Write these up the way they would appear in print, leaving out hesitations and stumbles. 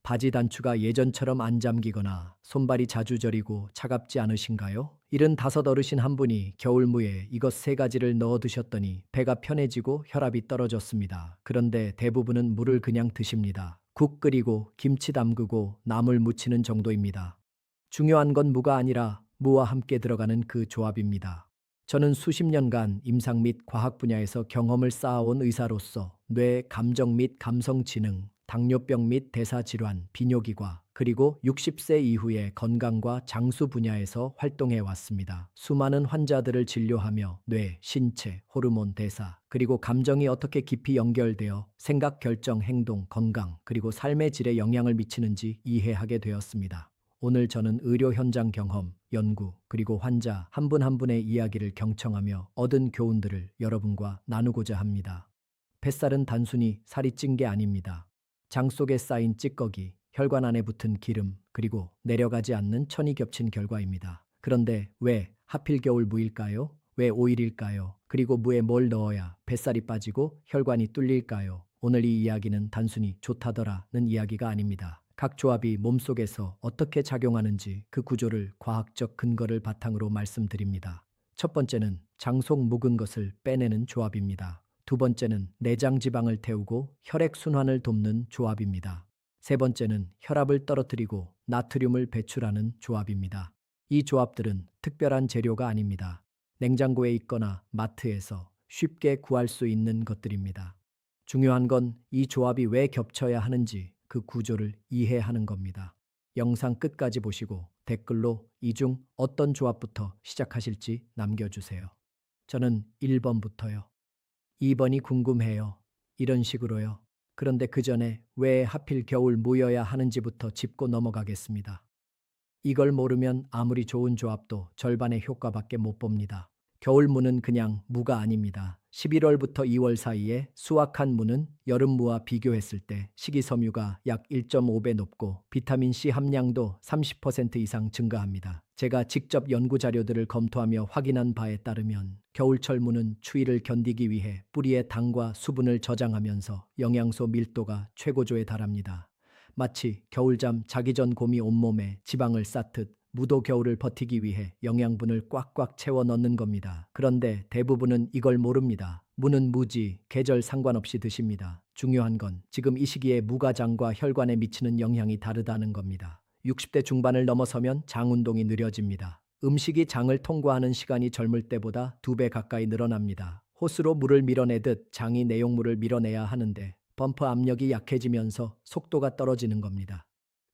바지 단추가 예전처럼 안 잠기거나 손발이 자주 저리고 차갑지 않으신가요? 75 어르신 한 분이 겨울무에 이것 3가지를 넣어 드셨더니 배가 편해지고 혈압이 떨어졌습니다. 그런데 대부분은 물을 그냥 드십니다. 국 끓이고 김치 담그고 나물 무치는 정도입니다. 중요한 건 무가 아니라 무와 함께 들어가는 그 조합입니다. 저는 수십 년간 임상 및 과학 분야에서 경험을 쌓아온 의사로서 뇌, 감정 및 감성 지능, 당뇨병 및 대사질환, 비뇨기과, 그리고 60세 이후의 건강과 장수 분야에서 활동해 왔습니다. 수많은 환자들을 진료하며 뇌, 신체, 호르몬, 대사, 그리고 감정이 어떻게 깊이 연결되어 생각, 결정, 행동, 건강, 그리고 삶의 질에 영향을 미치는지 이해하게 되었습니다. 오늘 저는 의료 현장 경험, 연구, 그리고 환자 한 분 한 분의 이야기를 경청하며 얻은 교훈들을 여러분과 나누고자 합니다. 뱃살은 단순히 살이 찐 게 아닙니다. 장 속에 쌓인 찌꺼기, 혈관 안에 붙은 기름, 그리고 내려가지 않는 천이 겹친 결과입니다. 그런데 왜 하필 겨울 무일까요? 왜 오일일까요? 그리고 무에 뭘 넣어야 뱃살이 빠지고 혈관이 뚫릴까요? 오늘 이 이야기는 단순히 좋다더라는 이야기가 아닙니다. 각 조합이 몸속에서 어떻게 작용하는지 그 구조를 과학적 근거를 바탕으로 말씀드립니다. 첫 번째는 장 속 묵은 것을 빼내는 조합입니다. 두 번째는 내장 지방을 태우고 혈액 순환을 돕는 조합입니다. 세 번째는 혈압을 떨어뜨리고 나트륨을 배출하는 조합입니다. 이 조합들은 특별한 재료가 아닙니다. 냉장고에 있거나 마트에서 쉽게 구할 수 있는 것들입니다. 중요한 건 이 조합이 왜 겹쳐야 하는지 그 구조를 이해하는 겁니다. 영상 끝까지 보시고 댓글로 이 중 어떤 조합부터 시작하실지 남겨주세요. 저는 1번부터요. 2번이 궁금해요. 이런 식으로요. 그런데 그 전에 왜 하필 겨울 무여야 하는지부터 짚고 넘어가겠습니다. 이걸 모르면 아무리 좋은 조합도 절반의 효과밖에 못 봅니다. 겨울무는 그냥 무가 아닙니다. 11월부터 2월 사이에 수확한 무는 여름무와 비교했을 때 식이섬유가 약 1.5배 높고 비타민C 함량도 30% 이상 증가합니다. 제가 직접 연구 자료들을 검토하며 확인한 바에 따르면 겨울철 무는 추위를 견디기 위해 뿌리의 당과 수분을 저장하면서 영양소 밀도가 최고조에 달합니다. 마치 겨울잠 자기 전 곰이 온몸에 지방을 쌓듯 무도 겨울을 버티기 위해 영양분을 꽉꽉 채워 넣는 겁니다. 그런데 대부분은 이걸 모릅니다. 무는 무지, 계절 상관없이 드십니다. 중요한 건 지금 이 시기에 무가 장과 혈관에 미치는 영향이 다르다는 겁니다. 60대 중반을 넘어서면 장 운동이 느려집니다. 음식이 장을 통과하는 시간이 젊을 때보다 2배 가까이 늘어납니다. 호스로 물을 밀어내듯 장이 내용물을 밀어내야 하는데 펌프 압력이 약해지면서 속도가 떨어지는 겁니다.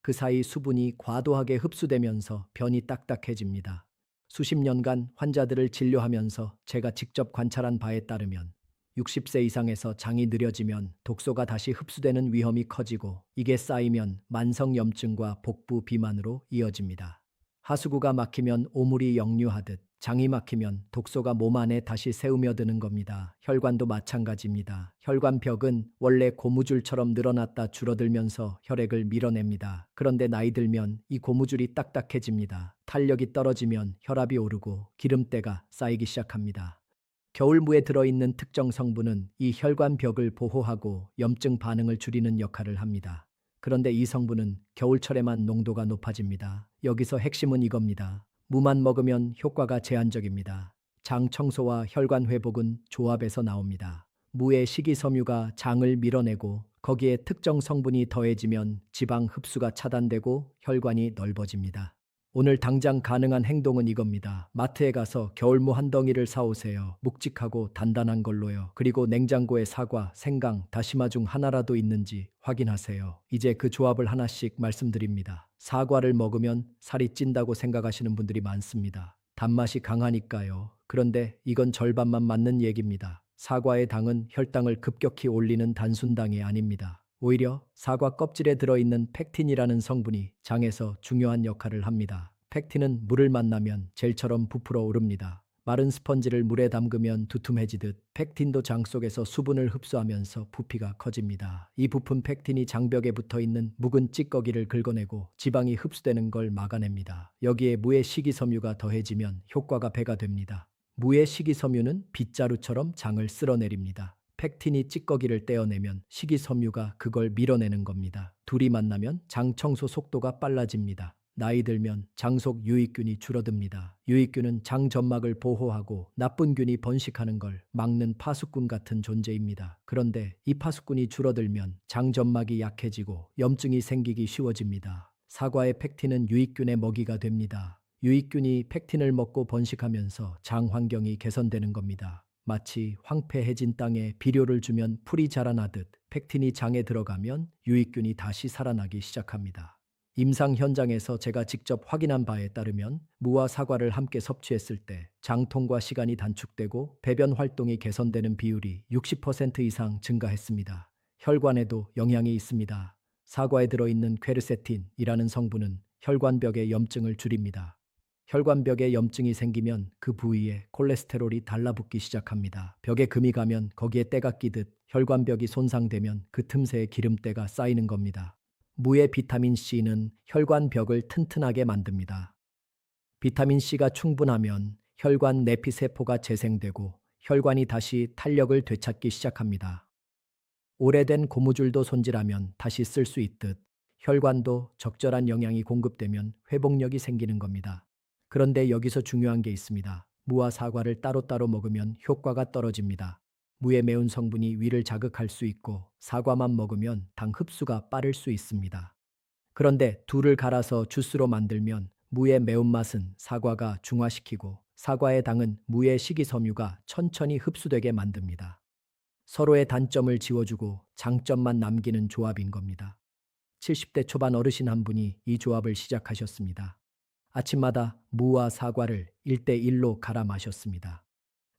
그 사이 수분이 과도하게 흡수되면서 변이 딱딱해집니다. 수십 년간 환자들을 진료하면서 제가 직접 관찰한 바에 따르면 60세 이상에서 장이 느려지면 독소가 다시 흡수되는 위험이 커지고 이게 쌓이면 만성염증과 복부 비만으로 이어집니다. 하수구가 막히면 오물이 역류하듯 장이 막히면 독소가 몸 안에 다시 새우며드는 겁니다. 혈관도 마찬가지입니다. 혈관벽은 원래 고무줄처럼 늘어났다 줄어들면서 혈액을 밀어냅니다. 그런데 나이 들면 이 고무줄이 딱딱해집니다. 탄력이 떨어지면 혈압이 오르고 기름때가 쌓이기 시작합니다. 겨울무에 들어있는 특정 성분은 이 혈관벽을 보호하고 염증 반응을 줄이는 역할을 합니다. 그런데 이 성분은 겨울철에만 농도가 높아집니다. 여기서 핵심은 이겁니다. 무만 먹으면 효과가 제한적입니다. 장 청소와 혈관 회복은 조합에서 나옵니다. 무의 식이섬유가 장을 밀어내고 거기에 특정 성분이 더해지면 지방 흡수가 차단되고 혈관이 넓어집니다. 오늘 당장 가능한 행동은 이겁니다. 마트에 가서 겨울무 한 덩이를 사오세요. 묵직하고 단단한 걸로요. 그리고 냉장고에 사과, 생강, 다시마 중 하나라도 있는지 확인하세요. 이제 그 조합을 하나씩 말씀드립니다. 사과를 먹으면 살이 찐다고 생각하시는 분들이 많습니다. 단맛이 강하니까요. 그런데 이건 절반만 맞는 얘기입니다. 사과의 당은 혈당을 급격히 올리는 단순당이 아닙니다. 오히려 사과 껍질에 들어있는 펙틴이라는 성분이 장에서 중요한 역할을 합니다. 펙틴은 물을 만나면 젤처럼 부풀어 오릅니다. 마른 스펀지를 물에 담그면 두툼해지듯 펙틴도 장 속에서 수분을 흡수하면서 부피가 커집니다. 이 부푼 펙틴이 장벽에 붙어있는 묵은 찌꺼기를 긁어내고 지방이 흡수되는 걸 막아냅니다. 여기에 무의 식이섬유가 더해지면 효과가 배가 됩니다. 무의 식이섬유는 빗자루처럼 장을 쓸어내립니다. 팩틴이 찌꺼기를 떼어내면 식이섬유가 그걸 밀어내는 겁니다. 둘이 만나면 장 청소 속도가 빨라집니다. 나이 들면 장 속 유익균이 줄어듭니다. 유익균은 장 점막을 보호하고 나쁜 균이 번식하는 걸 막는 파수꾼 같은 존재입니다. 그런데 이 파수꾼이 줄어들면 장 점막이 약해지고 염증이 생기기 쉬워집니다. 사과의 팩틴은 유익균의 먹이가 됩니다. 유익균이 팩틴을 먹고 번식하면서 장 환경이 개선되는 겁니다. 마치 황폐해진 땅에 비료를 주면 풀이 자라나듯 팩틴이 장에 들어가면 유익균이 다시 살아나기 시작합니다. 임상 현장에서 제가 직접 확인한 바에 따르면 무와 사과를 함께 섭취했을 때 장통과 시간이 단축되고 배변 활동이 개선되는 비율이 60% 이상 증가했습니다. 혈관에도 영향이 있습니다. 사과에 들어있는 퀘르세틴이라는 성분은 혈관벽의 염증을 줄입니다. 혈관벽에 염증이 생기면 그 부위에 콜레스테롤이 달라붙기 시작합니다. 벽에 금이 가면 거기에 때가 끼듯 혈관벽이 손상되면 그 틈새에 기름때가 쌓이는 겁니다. 무의 비타민 C는 혈관벽을 튼튼하게 만듭니다. 비타민 C가 충분하면 혈관 내피세포가 재생되고 혈관이 다시 탄력을 되찾기 시작합니다. 오래된 고무줄도 손질하면 다시 쓸 수 있듯 혈관도 적절한 영양이 공급되면 회복력이 생기는 겁니다. 그런데 여기서 중요한 게 있습니다. 무와 사과를 따로따로 먹으면 효과가 떨어집니다. 무의 매운 성분이 위를 자극할 수 있고 사과만 먹으면 당 흡수가 빠를 수 있습니다. 그런데 둘을 갈아서 주스로 만들면 무의 매운맛은 사과가 중화시키고 사과의 당은 무의 식이섬유가 천천히 흡수되게 만듭니다. 서로의 단점을 지워주고 장점만 남기는 조합인 겁니다. 70대 초반 어르신 한 분이 이 조합을 시작하셨습니다. 아침마다 무와 사과를 1대1로 갈아 마셨습니다.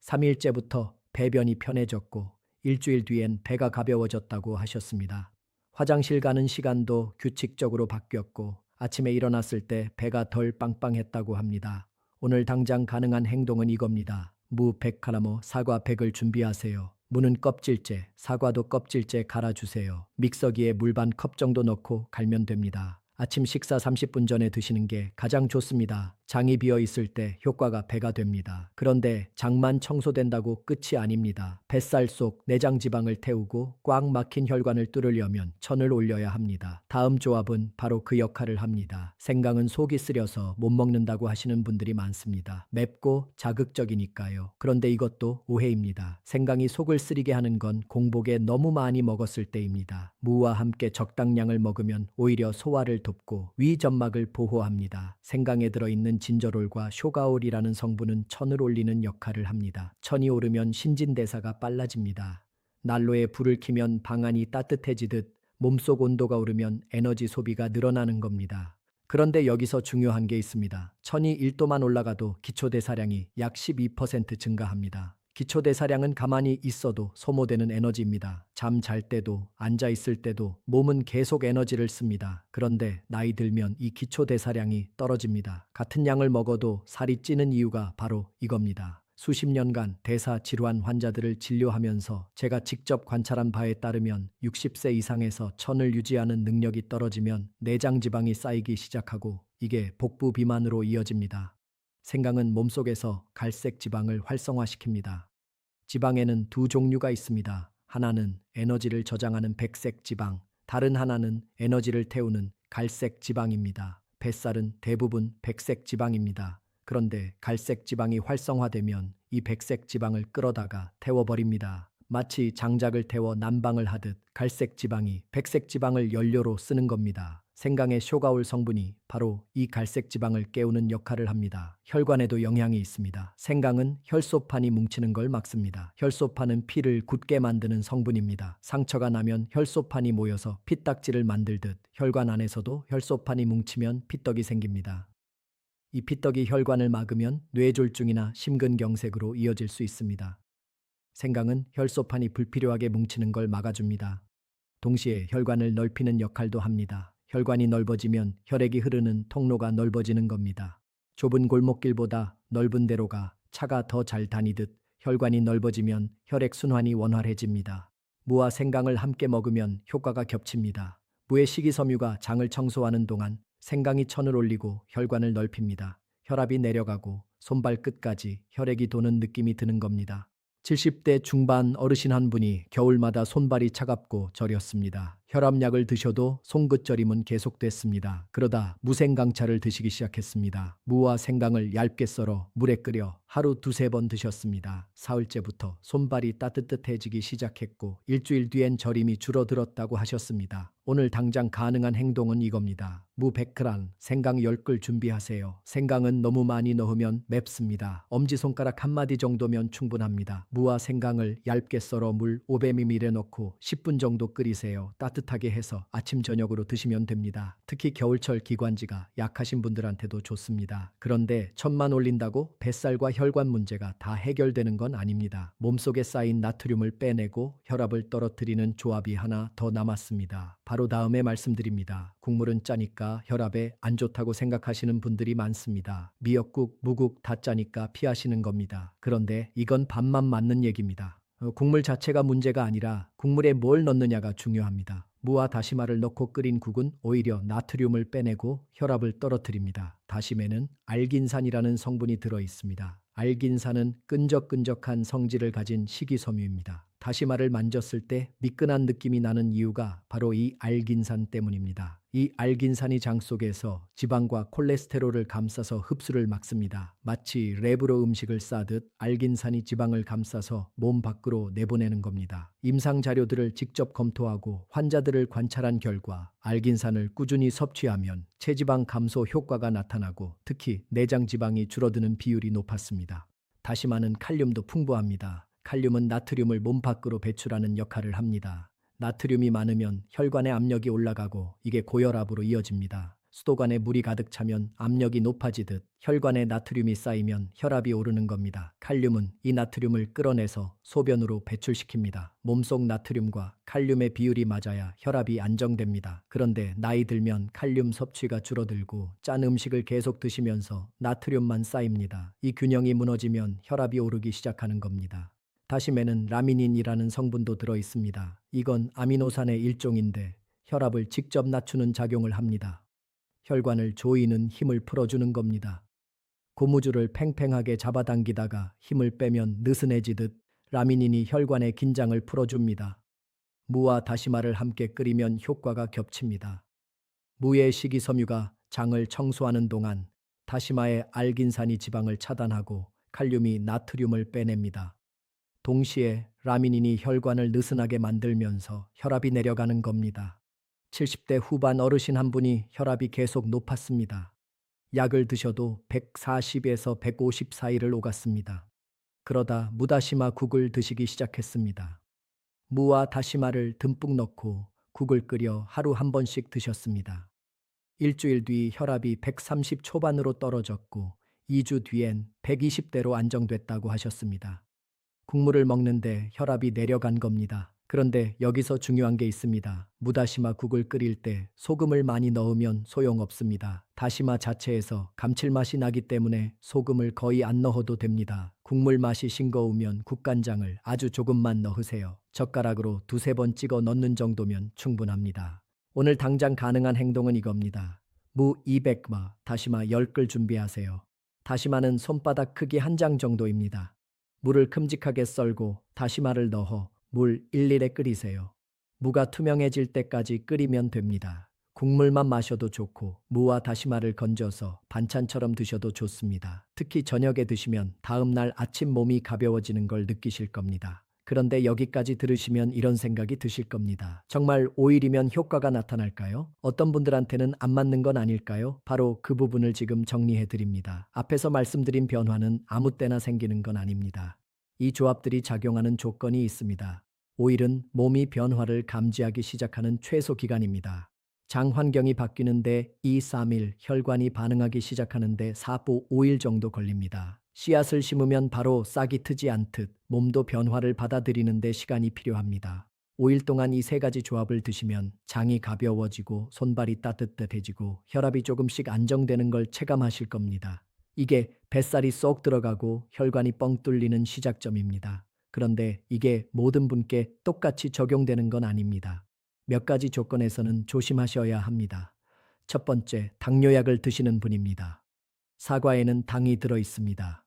3일째부터 배변이 편해졌고 일주일 뒤엔 배가 가벼워졌다고 하셨습니다. 화장실 가는 시간도 규칙적으로 바뀌었고 아침에 일어났을 때 배가 덜 빵빵했다고 합니다. 오늘 당장 가능한 행동은 이겁니다. 무 100g, 사과 100을 준비하세요. 무는 껍질째, 사과도 껍질째 갈아주세요. 믹서기에 물 반 컵 정도 넣고 갈면 됩니다. 아침 식사 30분 전에 드시는 게 가장 좋습니다. 장이 비어 있을 때 효과가 배가 됩니다. 그런데 장만 청소된다고 끝이 아닙니다. 뱃살 속 내장 지방을 태우고 꽉 막힌 혈관을 뚫으려면 천을 올려야 합니다. 다음 조합은 바로 그 역할을 합니다. 생강은 속이 쓰려서 못 먹는다고 하시는 분들이 많습니다. 맵고 자극적이니까요. 그런데 이것도 오해입니다. 생강이 속을 쓰리게 하는 건 공복에 너무 많이 먹었을 때입니다. 무와 함께 적당량을 먹으면 오히려 소화를 돕고 위 점막을 보호합니다. 생강에 들어있는 진저롤과 쇼가올이라는 성분은 천을 올리는 역할을 합니다. 천이 오르면 신진대사가 빨라집니다. 난로에 불을 켜면 방안이 따뜻해지듯 몸속 온도가 오르면 에너지 소비가 늘어나는 겁니다. 그런데 여기서 중요한 게 있습니다. 천이 1도만 올라가도 기초대사량이 약 12% 증가합니다. 기초대사량은 가만히 있어도 소모되는 에너지입니다. 잠 잘 때도 앉아 있을 때도 몸은 계속 에너지를 씁니다. 그런데 나이 들면 이 기초대사량이 떨어집니다. 같은 양을 먹어도 살이 찌는 이유가 바로 이겁니다. 수십 년간 대사 질환 환자들을 진료하면서 제가 직접 관찰한 바에 따르면 60세 이상에서 천을 유지하는 능력이 떨어지면 내장 지방이 쌓이기 시작하고 이게 복부 비만으로 이어집니다. 생강은 몸속에서 갈색 지방을 활성화시킵니다. 지방에는 두 종류가 있습니다. 하나는 에너지를 저장하는 백색 지방, 다른 하나는 에너지를 태우는 갈색 지방입니다. 뱃살은 대부분 백색 지방입니다. 그런데 갈색 지방이 활성화되면 이 백색 지방을 끌어다가 태워버립니다. 마치 장작을 태워 난방을 하듯 갈색 지방이 백색 지방을 연료로 쓰는 겁니다. 생강의 쇼가올 성분이 바로 이 갈색 지방을 깨우는 역할을 합니다. 혈관에도 영향이 있습니다. 생강은 혈소판이 뭉치는 걸 막습니다. 혈소판은 피를 굳게 만드는 성분입니다. 상처가 나면 혈소판이 모여서 피딱지를 만들듯 혈관 안에서도 혈소판이 뭉치면 피떡이 생깁니다. 이 피떡이 혈관을 막으면 뇌졸중이나 심근경색으로 이어질 수 있습니다. 생강은 혈소판이 불필요하게 뭉치는 걸 막아줍니다. 동시에 혈관을 넓히는 역할도 합니다. 혈관이 넓어지면 혈액이 흐르는 통로가 넓어지는 겁니다. 좁은 골목길보다 넓은 대로가 차가 더 잘 다니듯 혈관이 넓어지면 혈액 순환이 원활해집니다. 무와 생강을 함께 먹으면 효과가 겹칩니다. 무의 식이섬유가 장을 청소하는 동안 생강이 천을 올리고 혈관을 넓힙니다. 혈압이 내려가고 손발끝까지 혈액이 도는 느낌이 드는 겁니다. 70대 중반 어르신 한 분이 겨울마다 손발이 차갑고 저렸습니다. 혈압약을 드셔도 송긋저림은 계속됐습니다. 그러다 무생강차를 드시기 시작했습니다. 무와 생강을 얇게 썰어 물에 끓여 하루 두세 번 드셨습니다. 사흘째부터 손발이 따뜻해지기 시작했고 일주일 뒤엔 저림이 줄어들었다고 하셨습니다. 오늘 당장 가능한 행동은 이겁니다. 무 100g, 생강 10글 준비하세요. 생강은 너무 많이 넣으면 맵습니다. 엄지손가락 한 마디 정도면 충분합니다. 무와 생강을 얇게 썰어 물 500ml에 넣고 10분 정도 끓이세요. 따뜻하게 해서 아침 저녁으로 드시면 됩니다. 특히 겨울철 기관지가 약하신 분들한테도 좋습니다. 그런데 천만 올린다고 뱃살과 혈관 문제가 다 해결되는 건 아닙니다. 몸속에 쌓인 나트륨을 빼내고 혈압을 떨어뜨리는 조합이 하나 더 남았습니다. 바로 다음에 말씀드립니다. 국물은 짜니까 혈압에 안 좋다고 생각하시는 분들이 많습니다. 미역국, 무국 다 짜니까 피하시는 겁니다. 그런데 이건 반만 맞는 얘기입니다. 국물 자체가 문제가 아니라 국물에 뭘 넣느냐가 중요합니다. 무와 다시마를 넣고 끓인 국은 오히려 나트륨을 빼내고 혈압을 떨어뜨립니다. 다시마에는 알긴산이라는 성분이 들어 있습니다. 알긴산은 끈적끈적한 성질을 가진 식이섬유입니다. 다시마를 만졌을 때 미끈한 느낌이 나는 이유가 바로 이 알긴산 때문입니다. 이 알긴산이 장 속에서 지방과 콜레스테롤을 감싸서 흡수를 막습니다. 마치 랩으로 음식을 싸듯 알긴산이 지방을 감싸서 몸 밖으로 내보내는 겁니다. 임상 자료들을 직접 검토하고 환자들을 관찰한 결과 알긴산을 꾸준히 섭취하면 체지방 감소 효과가 나타나고 특히 내장 지방이 줄어드는 비율이 높았습니다. 다시마는 칼륨도 풍부합니다. 칼륨은 나트륨을 몸 밖으로 배출하는 역할을 합니다. 나트륨이 많으면 혈관의 압력이 올라가고 이게 고혈압으로 이어집니다. 수도관에 물이 가득 차면 압력이 높아지듯 혈관에 나트륨이 쌓이면 혈압이 오르는 겁니다. 칼륨은 이 나트륨을 끌어내서 소변으로 배출시킵니다. 몸속 나트륨과 칼륨의 비율이 맞아야 혈압이 안정됩니다. 그런데 나이 들면 칼륨 섭취가 줄어들고 짠 음식을 계속 드시면서 나트륨만 쌓입니다. 이 균형이 무너지면 혈압이 오르기 시작하는 겁니다. 다시마에는 라미닌이라는 성분도 들어 있습니다. 이건 아미노산의 일종인데 혈압을 직접 낮추는 작용을 합니다. 혈관을 조이는 힘을 풀어주는 겁니다. 고무줄을 팽팽하게 잡아당기다가 힘을 빼면 느슨해지듯 라미닌이 혈관의 긴장을 풀어줍니다. 무와 다시마를 함께 끓이면 효과가 겹칩니다. 무의 식이섬유가 장을 청소하는 동안 다시마의 알긴산이 지방을 차단하고 칼륨이 나트륨을 빼냅니다. 동시에 라미닌이 혈관을 느슨하게 만들면서 혈압이 내려가는 겁니다. 70대 후반 어르신 한 분이 혈압이 계속 높았습니다. 약을 드셔도 140에서 150 사이를 오갔습니다. 그러다 무다시마 국을 드시기 시작했습니다. 무와 다시마를 듬뿍 넣고 국을 끓여 하루 한 번씩 드셨습니다. 일주일 뒤 혈압이 130 초반으로 떨어졌고 2주 뒤엔 120대로 안정됐다고 하셨습니다. 국물을 먹는데 혈압이 내려간 겁니다. 그런데 여기서 중요한 게 있습니다. 무다시마 국을 끓일 때 소금을 많이 넣으면 소용없습니다. 다시마 자체에서 감칠맛이 나기 때문에 소금을 거의 안 넣어도 됩니다. 국물 맛이 싱거우면 국간장을 아주 조금만 넣으세요. 젓가락으로 두세 번 찍어 넣는 정도면 충분합니다. 오늘 당장 가능한 행동은 이겁니다. 무 200마, 다시마 10글 준비하세요. 다시마는 손바닥 크기 한 장 정도입니다. 물을 큼직하게 썰고 다시마를 넣어 물 1리에 끓이세요. 무가 투명해질 때까지 끓이면 됩니다. 국물만 마셔도 좋고 무와 다시마를 건져서 반찬처럼 드셔도 좋습니다. 특히 저녁에 드시면 다음 날 아침 몸이 가벼워지는 걸 느끼실 겁니다. 그런데 여기까지 들으시면 이런 생각이 드실 겁니다. 정말 5일이면 효과가 나타날까요? 어떤 분들한테는 안 맞는 건 아닐까요? 바로 그 부분을 지금 정리해 드립니다. 앞에서 말씀드린 변화는 아무 때나 생기는 건 아닙니다. 이 조합들이 작용하는 조건이 있습니다. 5일은 몸이 변화를 감지하기 시작하는 최소 기간입니다. 장 환경이 바뀌는데 2, 3일, 혈관이 반응하기 시작하는데 4, 5일 정도 걸립니다. 씨앗을 심으면 바로 싹이 트지 않듯 몸도 변화를 받아들이는 데 시간이 필요합니다. 5일 동안 이 세 가지 조합을 드시면 장이 가벼워지고 손발이 따뜻해지고 혈압이 조금씩 안정되는 걸 체감하실 겁니다. 이게 뱃살이 쏙 들어가고 혈관이 뻥 뚫리는 시작점입니다. 그런데 이게 모든 분께 똑같이 적용되는 건 아닙니다. 몇 가지 조건에서는 조심하셔야 합니다. 첫 번째, 당뇨약을 드시는 분입니다. 사과에는 당이 들어 있습니다.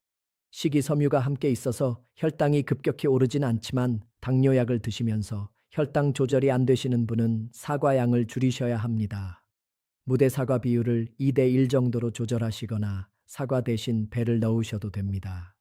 식이섬유가 함께 있어서 혈당이 급격히 오르진 않지만 당뇨약을 드시면서 혈당 조절이 안 되시는 분은 사과 양을 줄이셔야 합니다. 무대 사과 비율을 2대1 정도로 조절하시거나 사과 대신 배를 넣으셔도 됩니다.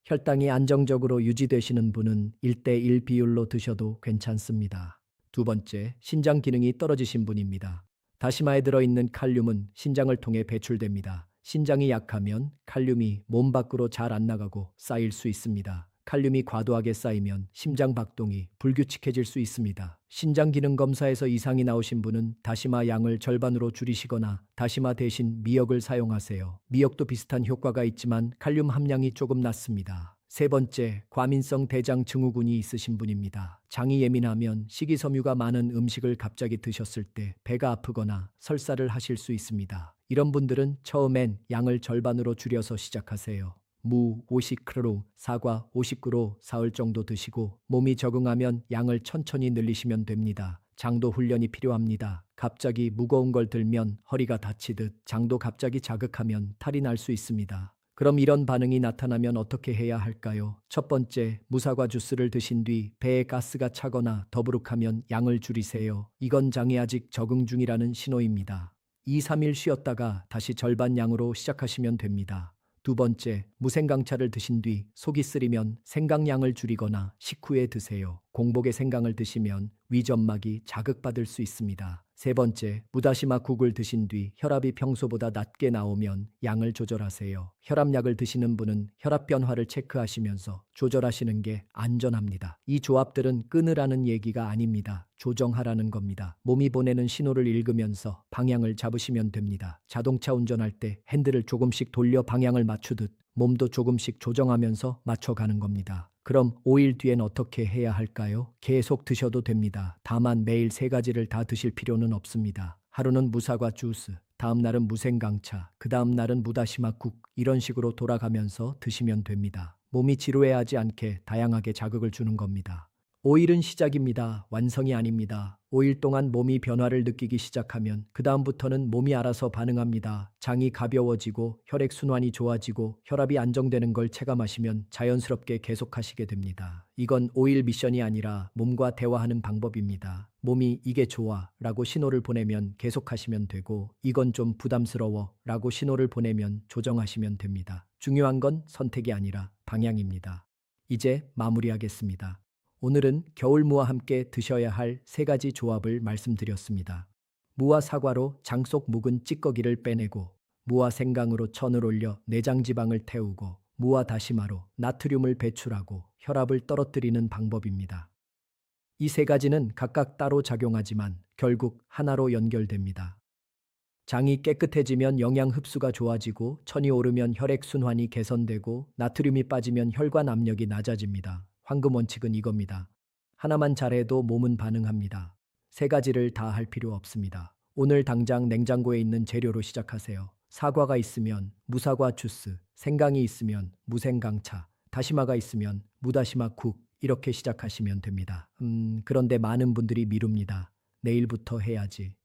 혈당이 안정적으로 유지되시는 분은 1대1 비율로 드셔도 괜찮습니다. 두 번째, 신장 기능이 떨어지신 분입니다. 다시마에 들어있는 칼륨은 신장을 통해 배출됩니다. 신장이 약하면 칼륨이 몸 밖으로 잘 안 나가고 쌓일 수 있습니다. 칼륨이 과도하게 쌓이면 심장 박동이 불규칙해질 수 있습니다. 신장 기능 검사에서 이상이 나오신 분은 다시마 양을 절반으로 줄이시거나 다시마 대신 미역을 사용하세요. 미역도 비슷한 효과가 있지만 칼륨 함량이 조금 낮습니다. 세 번째, 과민성 대장 증후군이 있으신 분입니다. 장이 예민하면 식이섬유가 많은 음식을 갑자기 드셨을 때 배가 아프거나 설사를 하실 수 있습니다. 이런 분들은 처음엔 양을 절반으로 줄여서 시작하세요. 무 50g, 사과 50g 사흘 정도 드시고 몸이 적응하면 양을 천천히 늘리시면 됩니다. 장도 훈련이 필요합니다. 갑자기 무거운 걸 들면 허리가 다치듯 장도 갑자기 자극하면 탈이 날 수 있습니다. 그럼 이런 반응이 나타나면 어떻게 해야 할까요? 첫 번째, 무사과 주스를 드신 뒤 배에 가스가 차거나 더부룩하면 양을 줄이세요. 이건 장이 아직 적응 중이라는 신호입니다. 2, 3일 쉬었다가 다시 절반 양으로 시작하시면 됩니다. 두 번째, 무생강차를 드신 뒤 속이 쓰리면 생강량을 줄이거나 식후에 드세요. 공복에 생강을 드시면 위점막이 자극받을 수 있습니다. 세 번째, 무다시마 국을 드신 뒤 혈압이 평소보다 낮게 나오면 양을 조절하세요. 혈압약을 드시는 분은 혈압 변화를 체크하시면서 조절하시는 게 안전합니다. 이 조합들은 끊으라는 얘기가 아닙니다. 조정하라는 겁니다. 몸이 보내는 신호를 읽으면서 방향을 잡으시면 됩니다. 자동차 운전할 때 핸들을 조금씩 돌려 방향을 맞추듯 몸도 조금씩 조정하면서 맞춰가는 겁니다. 그럼 5일 뒤엔 어떻게 해야 할까요? 계속 드셔도 됩니다. 다만 매일 3가지를 다 드실 필요는 없습니다. 하루는 무사과 주스, 다음 날은 무생강차, 그 다음 날은 무다시마국, 이런 식으로 돌아가면서 드시면 됩니다. 몸이 지루해하지 않게 다양하게 자극을 주는 겁니다. 5일은 시작입니다. 완성이 아닙니다. 5일 동안 몸이 변화를 느끼기 시작하면 그 다음부터는 몸이 알아서 반응합니다. 장이 가벼워지고 혈액순환이 좋아지고 혈압이 안정되는 걸 체감하시면 자연스럽게 계속하시게 됩니다. 이건 5일 미션이 아니라 몸과 대화하는 방법입니다. 몸이 이게 좋아 라고 신호를 보내면 계속하시면 되고 이건 좀 부담스러워 라고 신호를 보내면 조정하시면 됩니다. 중요한 건 선택이 아니라 방향입니다. 이제 마무리하겠습니다. 오늘은 겨울무와 함께 드셔야 할 3가지 조합을 말씀드렸습니다. 무와 사과로 장 속 묵은 찌꺼기를 빼내고 무와 생강으로 천을 올려 내장 지방을 태우고 무와 다시마로 나트륨을 배출하고 혈압을 떨어뜨리는 방법입니다. 이 3가지는 각각 따로 작용하지만 결국 하나로 연결됩니다. 장이 깨끗해지면 영양 흡수가 좋아지고 천이 오르면 혈액 순환이 개선되고 나트륨이 빠지면 혈관 압력이 낮아집니다. 황금 원칙은 이겁니다. 하나만 잘해도 몸은 반응합니다. 3가지를 다 할 필요 없습니다. 오늘 당장 냉장고에 있는 재료로 시작하세요. 사과가 있으면 무사과 주스, 생강이 있으면 무생강차, 다시마가 있으면 무다시마국, 이렇게 시작하시면 됩니다. 그런데 많은 분들이 미룹니다. 내일부터 해야지.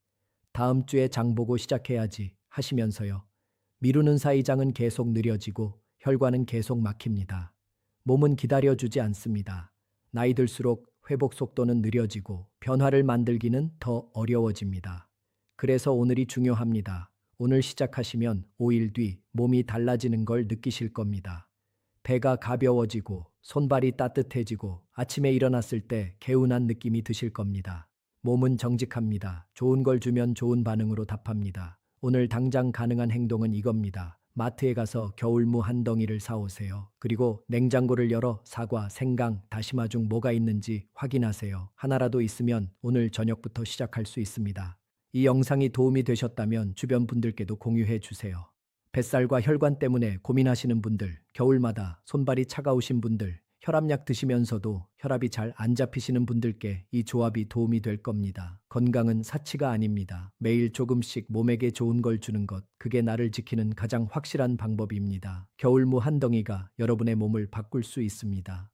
다음 주에 장 보고 시작해야지 하시면서요. 미루는 사이 장은 계속 느려지고 혈관은 계속 막힙니다. 몸은 기다려주지 않습니다. 나이 들수록 회복 속도는 느려지고 변화를 만들기는 더 어려워집니다. 그래서 오늘이 중요합니다. 오늘 시작하시면 5일 뒤 몸이 달라지는 걸 느끼실 겁니다. 배가 가벼워지고 손발이 따뜻해지고 아침에 일어났을 때 개운한 느낌이 드실 겁니다. 몸은 정직합니다. 좋은 걸 주면 좋은 반응으로 답합니다. 오늘 당장 가능한 행동은 이겁니다. 마트에 가서 겨울무 한 덩이를 사오세요. 그리고 냉장고를 열어 사과, 생강, 다시마 중 뭐가 있는지 확인하세요. 하나라도 있으면 오늘 저녁부터 시작할 수 있습니다. 이 영상이 도움이 되셨다면 주변 분들께도 공유해 주세요. 뱃살과 혈관 때문에 고민하시는 분들, 겨울마다 손발이 차가우신 분들, 혈압약 드시면서도 혈압이 잘 안 잡히시는 분들께 이 조합이 도움이 될 겁니다. 건강은 사치가 아닙니다. 매일 조금씩 몸에게 좋은 걸 주는 것, 그게 나를 지키는 가장 확실한 방법입니다. 겨울무 한 덩이가 여러분의 몸을 바꿀 수 있습니다.